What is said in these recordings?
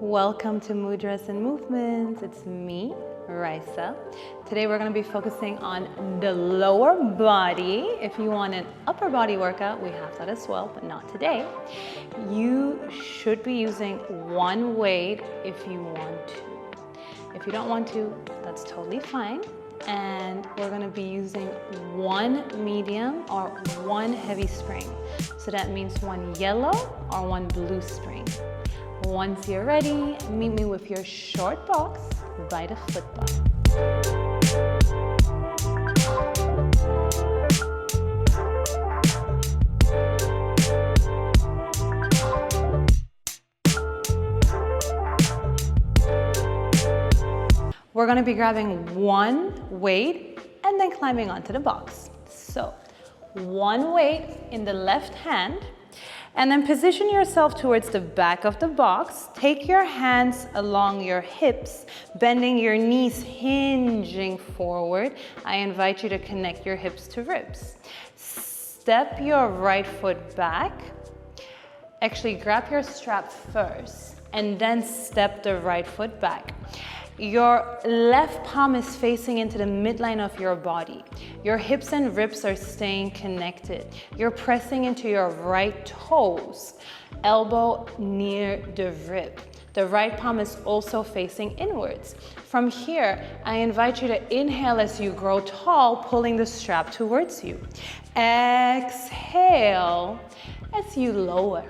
Welcome to Mudras and Movements. It's me, Raisa. Today we're going to be focusing on the lower body. If you want an upper body workout, we have that as well, but not today. You should be using one weight if you want to. If you don't want to, that's totally fine. And we're going to be using one medium or one heavy spring. So that means one yellow or one blue spring. Once you're ready, meet me with your short box by the foot bar. We're going to be grabbing one weight and then climbing onto the box. So one weight in the left hand. And then position yourself towards the back of the box. Take your hands along your hips, bending your knees, hinging forward. I invite you to connect your hips to ribs. Step your right foot back. Actually, grab your strap first and then step the right foot back. Your left palm is facing into the midline of your body. Your hips and ribs are staying connected. You're pressing into your right toes, elbow near the rib. The right palm is also facing inwards. From here, I invite you to inhale as you grow tall, pulling the strap towards you. Exhale as you lower.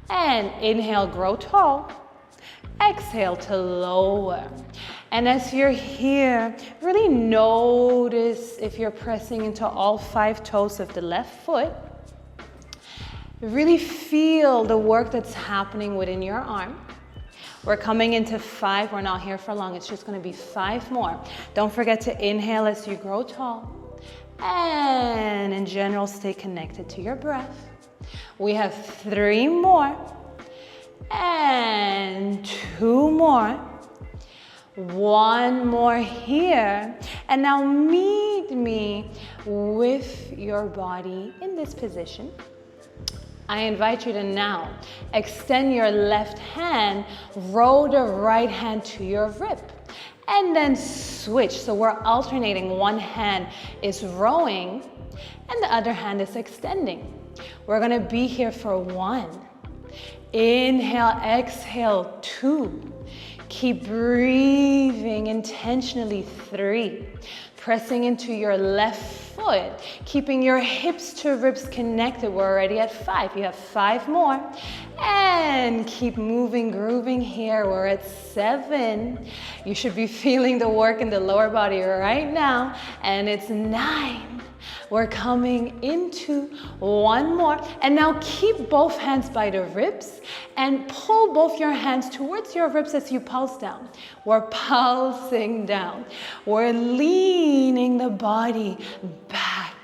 And inhale, grow tall. Exhale to lower. And as you're here, really notice if you're pressing into all 5 toes of the left foot. Really feel the work that's happening within your arm. We're coming into 5. We're not here for long. It's just going to be 5 more. Don't forget to inhale as you grow tall. And in general, stay connected to your breath. We have 3 more. And 2 more. 1 more here. And now meet me with your body in this position. I invite you to now extend your left hand, roll the right hand to your rib, and then switch. So we're alternating. One hand is rowing and the other hand is extending. We're going to be here for 1. Inhale, exhale, 2. Keep breathing intentionally, 3. Pressing into your left foot, keeping your hips to ribs connected. We're already at 5. You have 5 more. And keep moving, grooving here. We're at 7. You should be feeling the work in the lower body right now. And it's 9. We're coming into 1 more. And now keep both hands by the ribs and pull both your hands towards your ribs as you pulse down. We're pulsing down. We're leaning the body back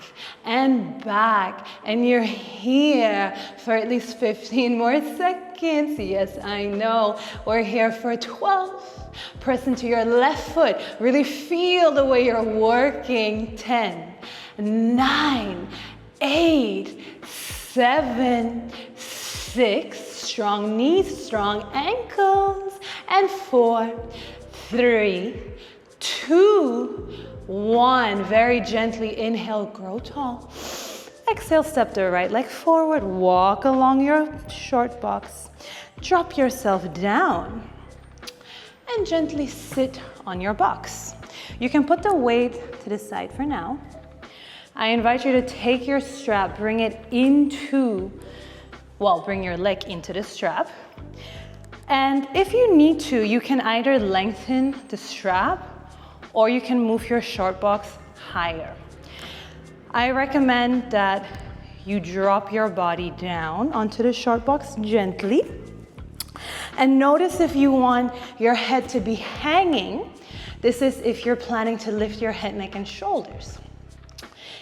and back. And you're here for at least 15 more seconds. Yes, I know. We're here for 12. Press into your left foot. Really feel the way you're working. 10. 9, 8, 7, 6, strong knees, strong ankles, and 4, 3, 2, 1. Very gently inhale, grow tall. Exhale, step the right leg forward, walk along your short box. Drop yourself down and gently sit on your box. You can put the weight to the side for now. I invite you to take your strap, bring it into, bring your leg into the strap. And if you need to, you can either lengthen the strap or you can move your short box higher. I recommend that you drop your body down onto the short box gently. And notice if you want your head to be hanging. This is if you're planning to lift your head, neck, and shoulders.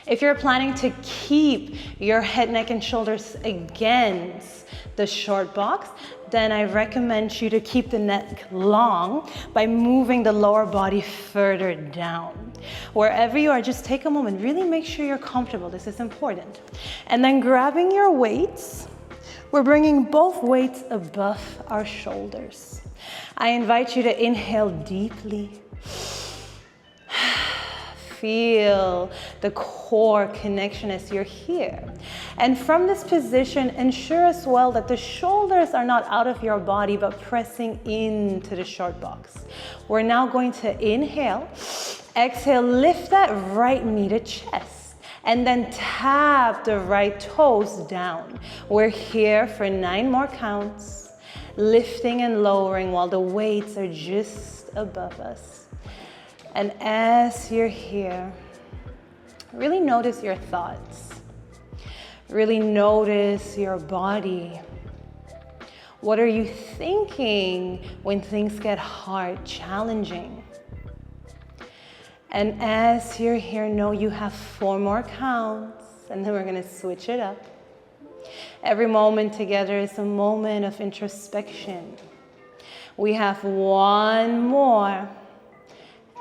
If you're planning to keep your head, neck, and shoulders against the short box, then I recommend you to keep the neck long by moving the lower body further down. Wherever you are, just take a moment. Really make sure you're comfortable. This is important. And then grabbing your weights, we're bringing both weights above our shoulders. I invite you to inhale deeply. Feel the core connection as you're here. And from this position, ensure as well that the shoulders are not out of your body, but pressing into the short box. We're now going to inhale. Exhale, lift that right knee to chest. And then tap the right toes down. We're here for 9 more counts. Lifting and lowering while the weights are just above us. And as you're here, really notice your thoughts. Really notice your body. What are you thinking when things get hard, challenging? And as you're here, know you have 4 more counts, and then we're gonna switch it up. Every moment together is a moment of introspection. We have 1 more.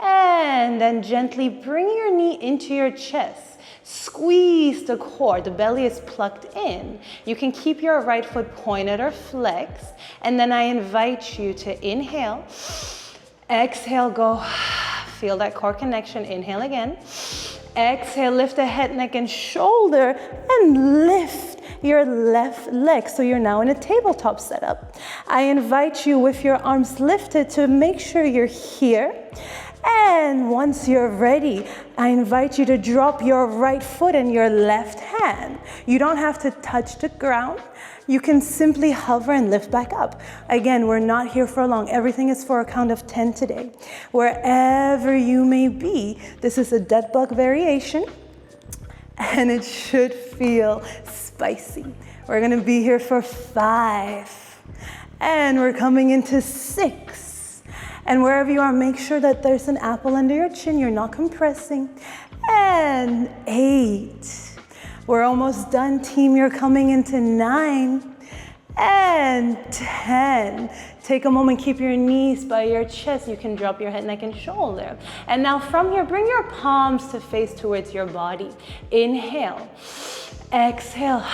And then gently bring your knee into your chest. Squeeze the core. The belly is plugged in. You can keep your right foot pointed or flexed. And then I invite you to inhale. Exhale, go. Feel that core connection. Inhale again. Exhale, lift the head, neck, and shoulder, and lift your left leg. So you're now in a tabletop setup. I invite you with your arms lifted to make sure you're here. And once you're ready, I invite you to drop your right foot and your left hand. You don't have to touch the ground. You can simply hover and lift back up. Again, we're not here for long. Everything is for a count of 10 today. Wherever you may be, this is a dead bug variation, and it should feel spicy. We're gonna be here for 5, and we're coming into 6. And wherever you are, make sure that there's an apple under your chin. You're not compressing. And 8. We're almost done, team. You're coming into 9. And 10. Take a moment, keep your knees by your chest. You can drop your head, neck, and shoulder. And now from here, bring your palms to face towards your body. Inhale. Exhale.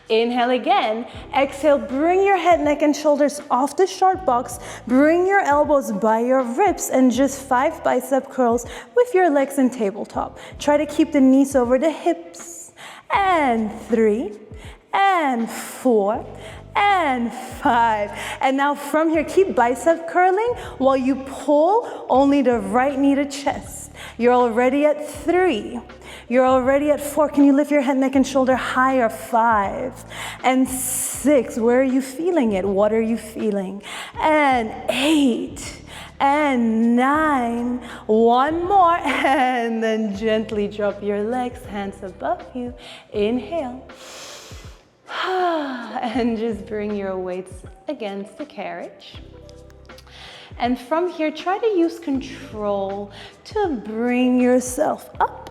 Inhale again. Exhale, bring your head, neck, and shoulders off the short box. Bring your elbows by your ribs and just 5 bicep curls with your legs in tabletop. Try to keep the knees over the hips. And 3, and 4, and 5. And now from here, keep bicep curling while you pull only the right knee to chest. You're already at 3. You're already at 4. Can you lift your head, neck, and shoulder higher? 5 and 6. Where are you feeling it? What are you feeling? And 8 and 9. 1 more. And then gently drop your legs, hands above you. Inhale. And just bring your weights against the carriage. And from here, try to use control to bring yourself up.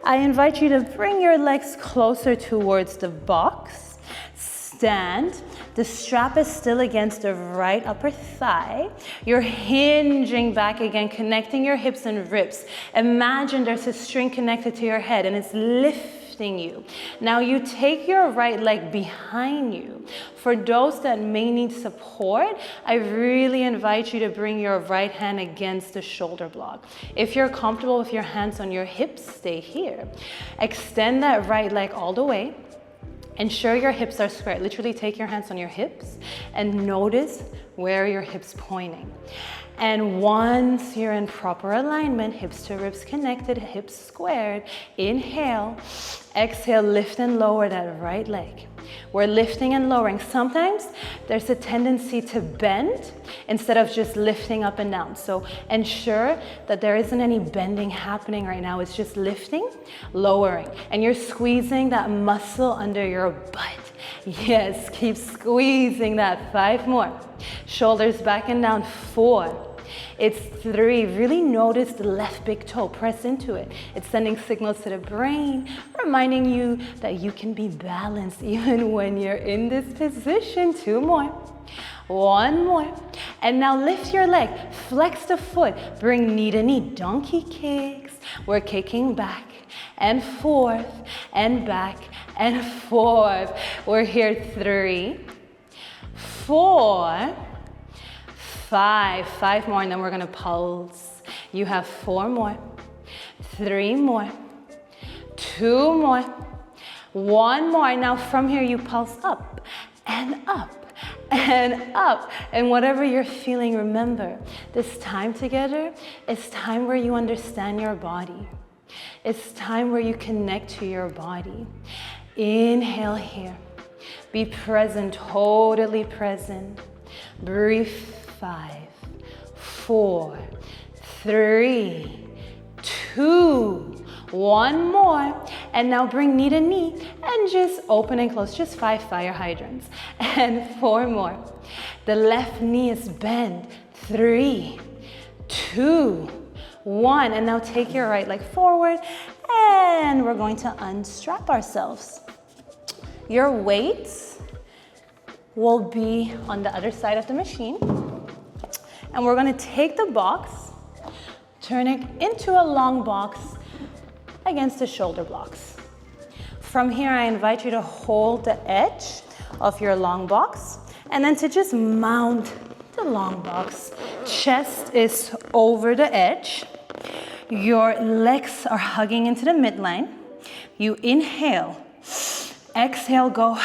I invite you to bring your legs closer towards the box. Stand. The strap is still against the right upper thigh. You're hinging back again, connecting your hips and ribs. Imagine there's a string connected to your head and it's lifting you. Now you take your right leg behind you. For those that may need support, I really invite you to bring your right hand against the shoulder block. If you're comfortable with your hands on your hips, stay here. Extend that right leg all the way. Ensure your hips are square. Literally take your hands on your hips and notice where your hips pointing. And once you're in proper alignment, hips to ribs connected, hips squared, inhale, exhale, lift and lower that right leg. We're lifting and lowering. Sometimes there's a tendency to bend instead of just lifting up and down. So ensure that there isn't any bending happening right now. It's just lifting, lowering. And you're squeezing that muscle under your butt. Yes, keep squeezing that. 5 more. Shoulders back and down. 4. It's 3. Really notice the left big toe. Press into it. It's sending signals to the brain, reminding you that you can be balanced even when you're in this position. 2 more. 1 more. And now lift your leg. Flex the foot. Bring knee to knee. Donkey kicks. We're kicking back and forth and back and forth. We're here. 3, 4, 5 more, and then we're gonna pulse. You have 4 more, 3 more, 2 more, 1 more. Now from here you pulse up and up and up. And whatever you're feeling, remember, this time together is time where you understand your body. It's time where you connect to your body. Inhale here. Be present, totally present. Breathe. 5, 4, 3, 2, 1 more. And now bring knee to knee and just open and close, just 5 fire hydrants. And 4 more. The left knee is bent. 3, 2, 1. And now take your right leg forward and we're going to unstrap ourselves. Your weights will be on the other side of the machine. And we're gonna take the box, turn it into a long box against the shoulder blocks. From here, I invite you to hold the edge of your long box and then to just mount the long box. Chest is over the edge. Your legs are hugging into the midline. You inhale, exhale, go.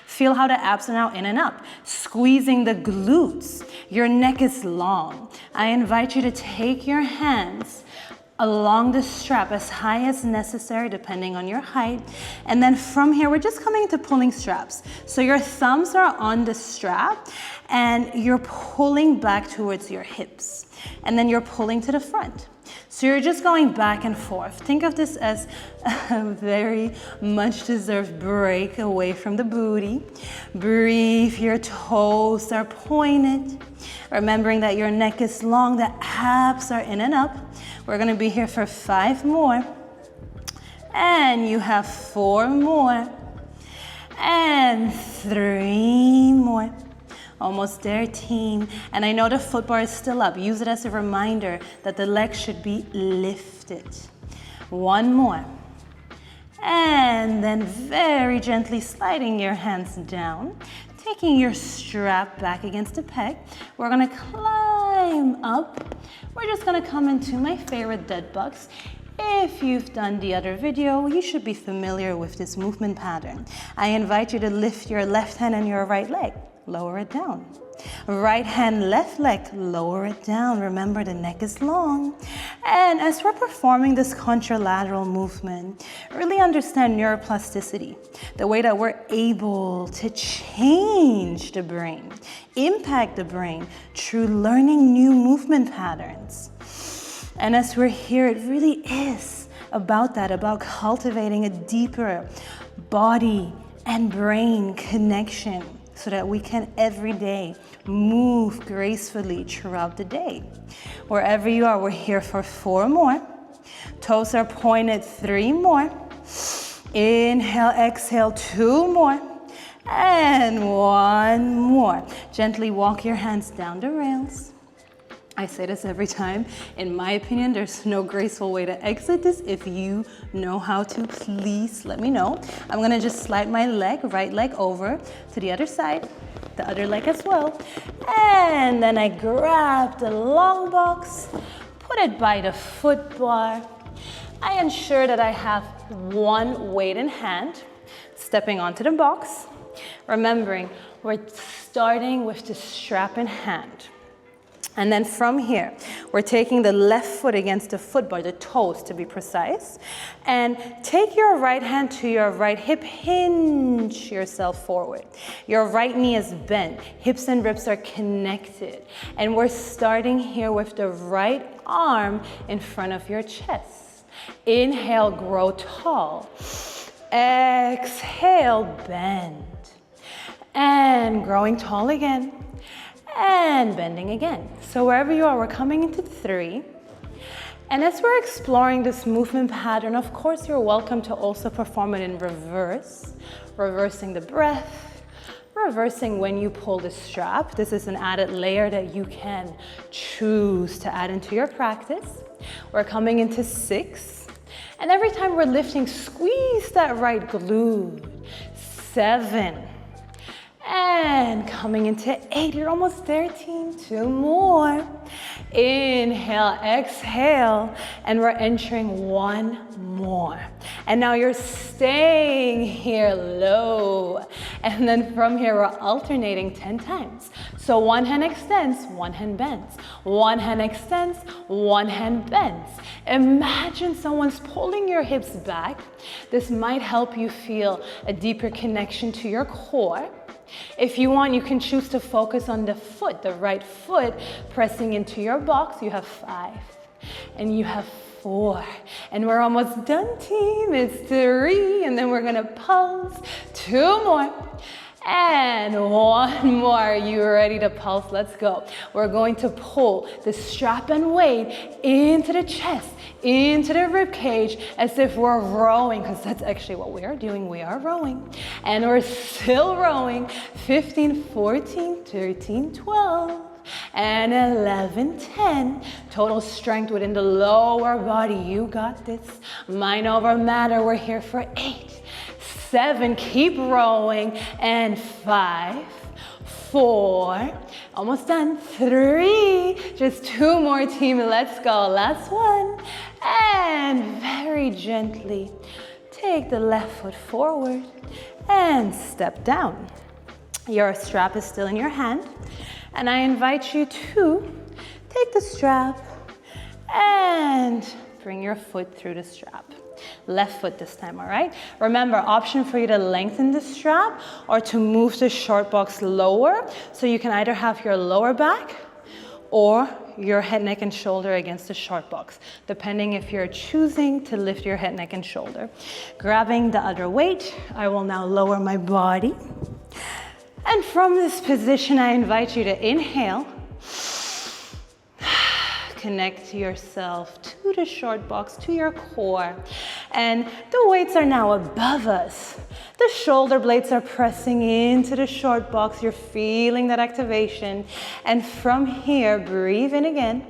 Feel how the abs are now in and up, squeezing the glutes. Your neck is long. I invite you to take your hands along the strap as high as necessary, depending on your height. And then from here, we're just coming into pulling straps. So your thumbs are on the strap and you're pulling back towards your hips. And then you're pulling to the front. So you're just going back and forth. Think of this as a very much deserved break away from the booty. Breathe, your toes are pointed. Remembering that your neck is long, the abs are in and up. We're gonna be here for 5 more. And you have 4 more. And 3 more. Almost there, team. And I know the foot bar is still up. Use it as a reminder that the legs should be lifted. 1 more. And then very gently sliding your hands down, taking your strap back against the peg. We're gonna climb up. We're just gonna come into my favorite dead bugs. If you've done the other video, you should be familiar with this movement pattern. I invite you to lift your left hand and your right leg. Lower it down. Right hand, left leg, lower it down. Remember, the neck is long. And as we're performing this contralateral movement, really understand neuroplasticity, the way that we're able to change the brain, impact the brain through learning new movement patterns. And as we're here, it really is about that, about cultivating a deeper body and brain connection, so that we can every day move gracefully throughout the day. Wherever you are, we're here for 4 more. Toes are pointed, 3 more. Inhale, exhale, 2 more. And 1 more. Gently walk your hands down the rails. I say this every time. In my opinion, there's no graceful way to exit this. If you know how to, please let me know. I'm gonna just slide my leg, right leg over to the other side, the other leg as well. And then I grab the long box, put it by the foot bar. I ensure that I have 1 weight in hand, stepping onto the box. Remembering, we're starting with the strap in hand. And then from here, we're taking the left foot against the foot bar, the toes to be precise. And take your right hand to your right hip, hinge yourself forward. Your right knee is bent, hips and ribs are connected. And we're starting here with the right arm in front of your chest. Inhale, grow tall. Exhale, bend. And growing tall again. And bending again. So wherever you are, we're coming into 3. And as we're exploring this movement pattern, of course, you're welcome to also perform it in reverse. Reversing the breath, reversing when you pull the strap. This is an added layer that you can choose to add into your practice. We're coming into 6. And every time we're lifting, squeeze that right glute. 7. And coming into 8, you're almost there, team. 2 more. Inhale, exhale, and we're entering 1 more. And now you're staying here low. And then from here, we're alternating 10 times. So 1 hand extends, 1 hand bends. 1 hand extends, 1 hand bends. Imagine someone's pulling your hips back. This might help you feel a deeper connection to your core. If you want, you can choose to focus on the foot, the right foot, pressing into your box. You have 5, and you have 4, and we're almost done, team. It's 3, and then we're gonna pulse. 2 more. And 1 more. Are you ready to pulse? Let's go. We're going to pull the strap and weight into the chest, into the rib cage, as if we're rowing, because that's actually what we are doing. We are rowing. And we're still rowing. 15, 14, 13, 12, and 11, 10. Total strength within the lower body. You got this. Mind over matter. We're here for 8. 7, keep rowing, and 5, 4, almost done, 3, just 2 more, team, let's go, last one, and very gently take the left foot forward and step down. Your strap is still in your hand, and I invite you to take the strap and bring your foot through the strap. Left foot this time, all right? Remember, option for you to lengthen the strap or to move the short box lower, so you can either have your lower back or your head, neck, and shoulder against the short box, depending if you're choosing to lift your head, neck, and shoulder. Grabbing the other weight, I will now lower my body. And from this position, I invite you to inhale. Connect yourself to the short box, to your core. And the weights are now above us. The shoulder blades are pressing into the short box. You're feeling that activation. And from here, breathe in again.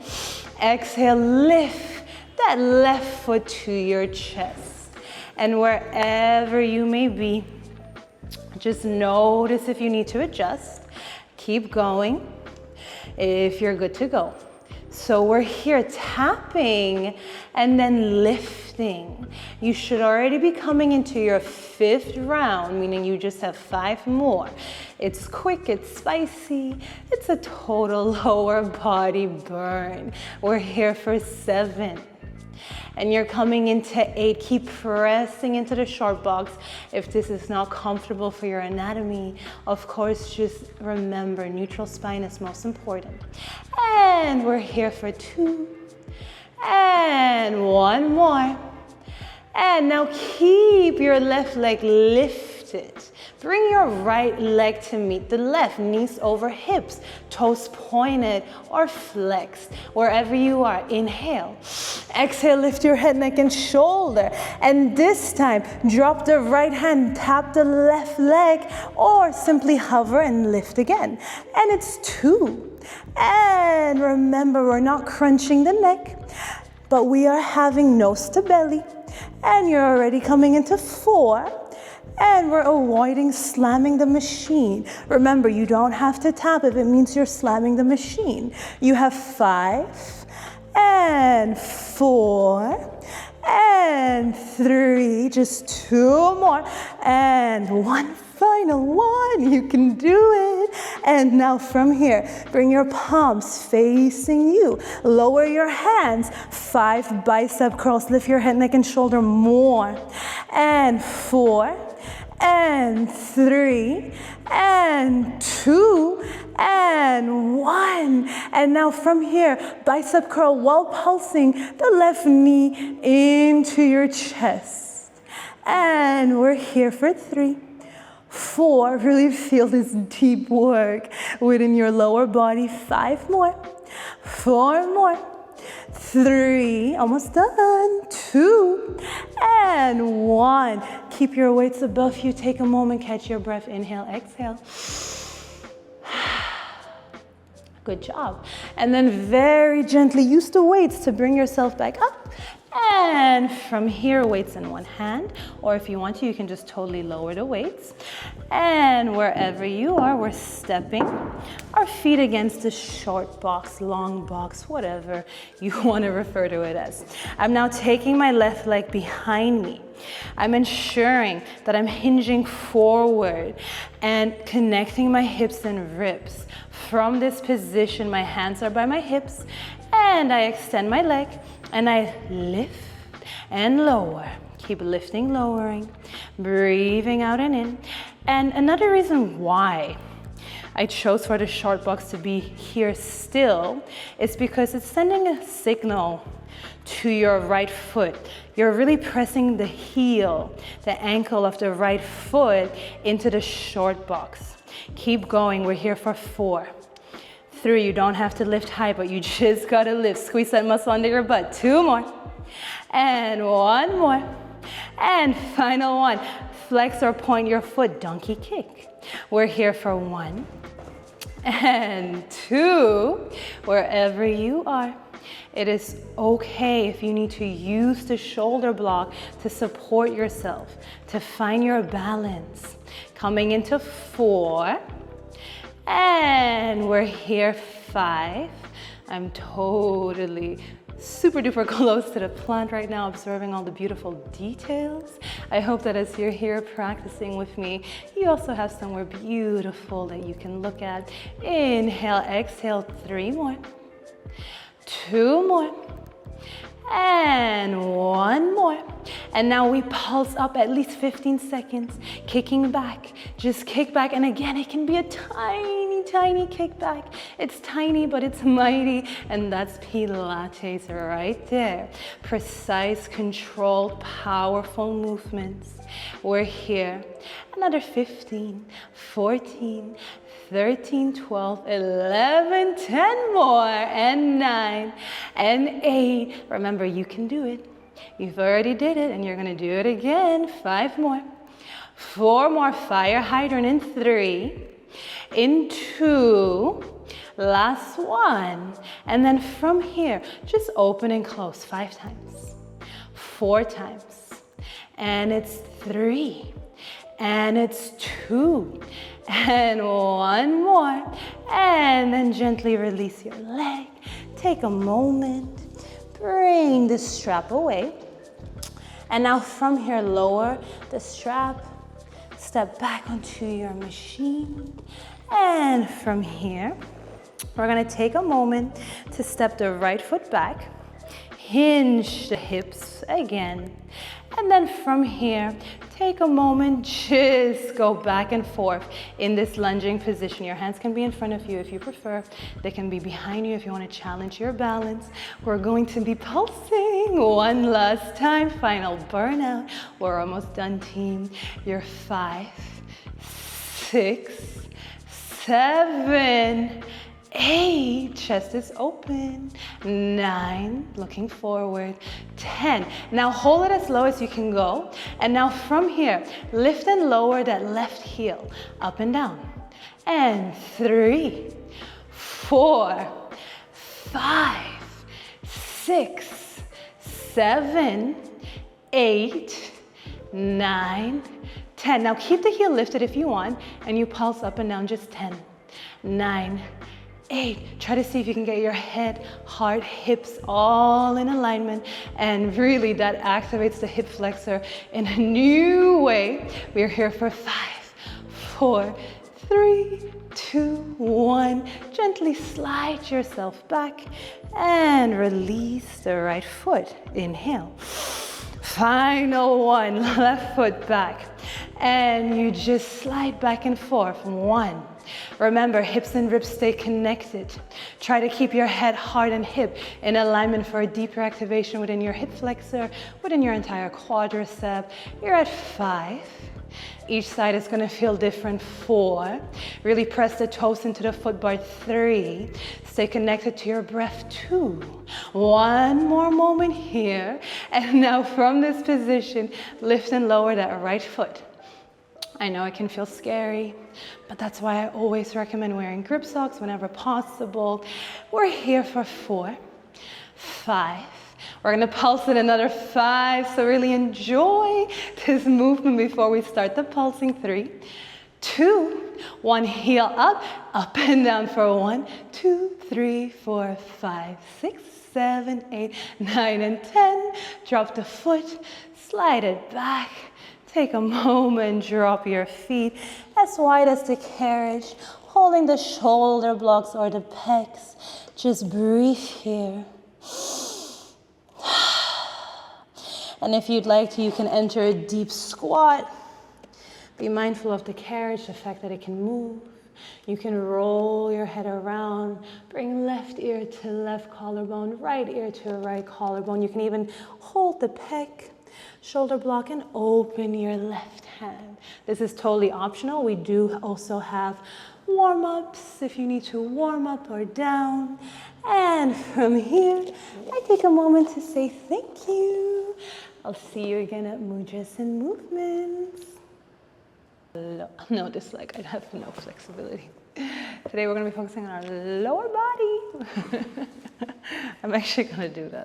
Exhale, lift that left foot to your chest. And wherever you may be, just notice if you need to adjust. Keep going if you're good to go. So we're here tapping and then lifting. You should already be coming into your 5th round, meaning you just have 5 more. It's quick, it's spicy, it's a total lower body burn. We're here for 7. And you're coming into 8. Keep pressing into the short box. If this is not comfortable for your anatomy, of course, just remember, neutral spine is most important. And we're here for 2. And 1 more. And now keep your left leg lifted. Bring your right leg to meet the left, knees over hips, toes pointed or flexed, wherever you are. Inhale. Exhale, lift your head, neck, and shoulder. And this time, drop the right hand, tap the left leg, or simply hover and lift again. And it's 2. And remember, we're not crunching the neck, but we are having nose to belly. And you're already coming into 4. And we're avoiding slamming the machine. Remember, you don't have to tap if it means you're slamming the machine. You have 5, and 4, and 3, just 2 more, and 1 final one. You can do it. And now from here, bring your palms facing you. Lower your hands. 5 bicep curls. Lift your head, neck, and shoulder more. And 4, and 3, and 2, and 1. And now from here, bicep curl while pulsing the left knee into your chest. And we're here for 3, 4, really feel this deep work within your lower body. 5 more, 4 more, 3, almost done, 2, and 1. Keep your weights above you. Take a moment, catch your breath. Inhale, exhale. Good job. And then very gently use the weights to bring yourself back up And from here, weights in one hand, or if you want to, you can just totally lower the weights. And wherever you are, we're stepping our feet against the short box, long box, whatever you want to refer to it as. I'm now taking my left leg behind me. I'm ensuring that I'm hinging forward and connecting my hips and ribs. From this position, my hands are by my hips, and I extend my leg, and I lift and lower. Keep lifting, lowering, breathing out and in. And another reason why I chose for the short box to be here still is because it's sending a signal to your right foot. You're really pressing the heel, the ankle of the right foot into the short box. Keep going. We're here for 4, 3. You don't have to lift high, but you just gotta lift. Squeeze that muscle under your butt. 2 more. And 1 more. And final one. Flex or point your foot. Donkey kick. We're here for 1 and 2. Wherever you are. It is okay if you need to use the shoulder block to support yourself, to find your balance. Coming into 4. And we're here 5. I'm totally super duper close to the plant right now, observing all the beautiful details. I hope that as you're here practicing with me, you also have somewhere beautiful that you can look at. Inhale, exhale, 3 more. 2 more. And 1 more. And now we pulse up at least 15 seconds, kicking back. Just kick back. And again, it can be a tiny, tiny kick back. It's tiny, but it's mighty. And that's Pilates right there. Precise, controlled, powerful movements. We're here. Another 15, 14, 13, 12, 11, 10 more, and 9, and 8. Remember, you can do it. You've already did it, and you're gonna do it again. 5 more, 4 more, fire hydrant in 3, in 2, last 1. And then from here, just open and close 5 times, 4 times, and it's 3, and it's 2, and 1 more, and then gently release your leg. Take a moment, bring the strap away, and now from here, lower the strap, step back onto your machine, and from here, we're gonna take a moment to step the right foot back, hinge the hips again, and then from here, take a moment, just go back and forth in this lunging position. Your hands can be in front of you if you prefer. They can be behind you if you want to challenge your balance. We're going to be pulsing 1 last time. Final burnout. We're almost done, team. You're 5, 6, 7, 8, chest is open. 9, looking forward. 10. Now hold it as low as you can go. And now from here, lift and lower that left heel up and down. And 3, 4, 5, 6, 7, 8, 9, 10. Now keep the heel lifted if you want, and you pulse up and down just 10, 9, 8. Try to see if you can get your head, heart, hips all in alignment, and really that activates the hip flexor in a new way. We're here for 5, 4, 3, 2, 1. Gently slide yourself back and release the right foot. Inhale. Final one, left foot back. And you just slide back and forth. 1. Remember, hips and ribs stay connected. Try to keep your head, heart, and hip in alignment for a deeper activation within your hip flexor, within your entire quadricep. You're at 5. Each side is gonna feel different. 4. Really press the toes into the foot bar. 3. Stay connected to your breath. 2. 1 more moment here. And now from this position, lift and lower that right foot. I know it can feel scary, but that's why I always recommend wearing grip socks whenever possible. We're here for 4, 5, We're gonna pulse it another 5, so really enjoy this movement before we start the pulsing. 3, 2, 1, heel up, up and down for 1, 2, 3, 4, 5, 6, 7, 8, 9, and 10. Drop the foot, slide it back. Take a moment, drop your feet as wide as the carriage, holding the shoulder blocks or the pecs. Just breathe here. And if you'd like to, you can enter a deep squat. Be mindful of the carriage, the fact that it can move. You can roll your head around, bring left ear to left collarbone, right ear to right collarbone. You can even hold the pec, shoulder block, and open your left hand. This is totally optional. We do also have warm-ups if you need to warm up or down. And from here, I take a moment to say thank you. I'll see you again at Mudras and Movements. No, this leg, I have no flexibility. Today we're going to be focusing on our lower body. I'm actually going to do that.